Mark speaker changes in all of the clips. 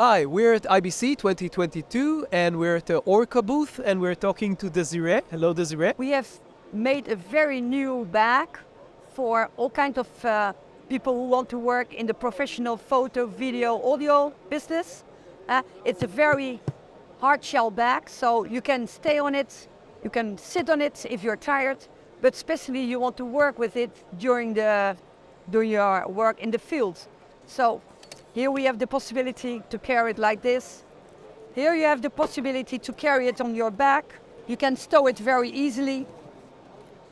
Speaker 1: Hi, we're at IBC 2022 and we're at the Orca booth and we're talking to Désirée. Hello, Désirée.
Speaker 2: We have made a very new bag for all kinds of people who want to work in the professional photo, video, audio business. It's a very hard shell bag, so you can stay on it, you can sit on it if you're tired, but especially you want to work with it during your work in the field. So here we have the possibility to carry it like this. Here you have the possibility to carry it on your back. You can stow it very easily.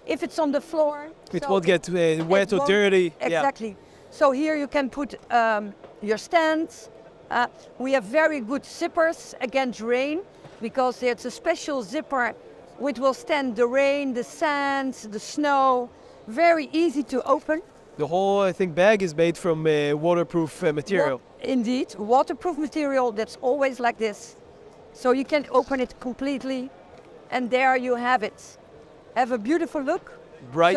Speaker 2: If it's on the floor,
Speaker 1: It won't get wet or dirty.
Speaker 2: Exactly.
Speaker 1: Yeah.
Speaker 2: So here you can put your stands. We have very good zippers against rain because there's a special zipper which will stand the rain, the sand, the snow. Very easy to open.
Speaker 1: The whole, I think, bag is made from waterproof material.
Speaker 2: Indeed, waterproof material that's always like this. So you can open it completely and there you have it. Have a beautiful look.
Speaker 1: Bright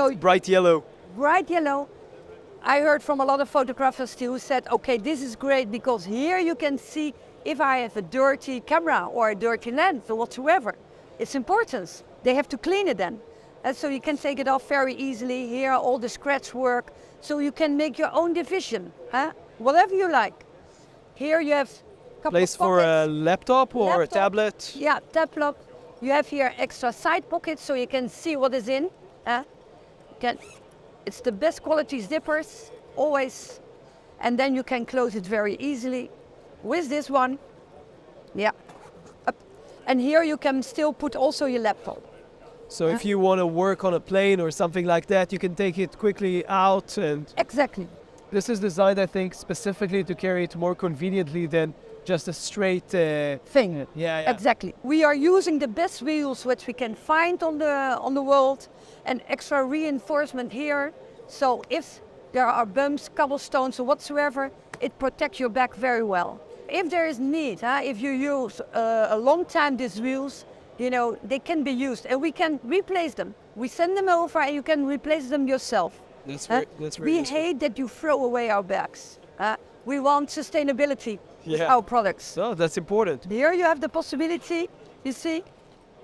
Speaker 1: yellow.
Speaker 2: Bright yellow. I heard from a lot of photographers who said, okay, this is great because here you can see if I have a dirty camera or a dirty lens or whatsoever. It's important. They have to clean it then. And so you can take it off very easily. Here are all the scratch work. So you can make your own division, whatever you like. Here you have a couple
Speaker 1: Place
Speaker 2: of
Speaker 1: for
Speaker 2: pockets.
Speaker 1: a laptop or a tablet.
Speaker 2: Yeah, tablet. You have here extra side pockets so you can see what is in. It's the best quality zippers, always. And then you can close it very easily with this one. Yeah. And here you can still put also your laptop.
Speaker 1: So if you want to work on a plane or something like that, you can take it quickly out. And
Speaker 2: exactly.
Speaker 1: This is designed, I think, specifically to carry it more conveniently than just a straight
Speaker 2: thing.
Speaker 1: Yeah.
Speaker 2: Exactly. We are using the best wheels which we can find on the world, and extra reinforcement here. So if there are bumps, cobblestones or whatsoever, it protects your back very well. If there is need, if you use a long time these wheels, you know, they can be used and we can replace them. We send them over and you can replace them yourself.
Speaker 1: That's very
Speaker 2: we
Speaker 1: useful.
Speaker 2: hate that you throw away our bags. We want sustainability with
Speaker 1: Yeah.
Speaker 2: our products.
Speaker 1: So that's important.
Speaker 2: Here you have the possibility, you see,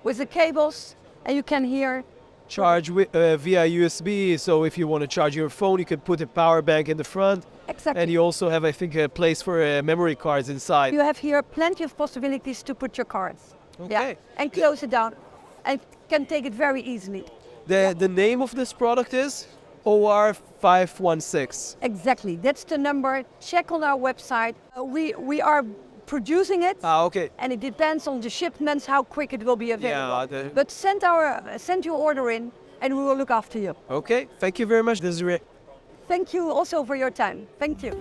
Speaker 2: with the cables, and you can here
Speaker 1: Charge via USB, so if you want to charge your phone, you can put a power bank in the front.
Speaker 2: Exactly.
Speaker 1: And you also have, I think, a place for memory cards inside.
Speaker 2: You have here plenty of possibilities to put your cards.
Speaker 1: Okay.
Speaker 2: Yeah, and close it down, and can take it very easily.
Speaker 1: The name of this product is OR-516.
Speaker 2: Exactly, that's the number. Check on our website. We are producing it.
Speaker 1: Okay.
Speaker 2: And it depends on the shipments how quick it will be available.
Speaker 1: Yeah,
Speaker 2: but send your order in, and we will look after you.
Speaker 1: Okay. Thank you very much, Désirée.
Speaker 2: Thank you also for your time. Thank you.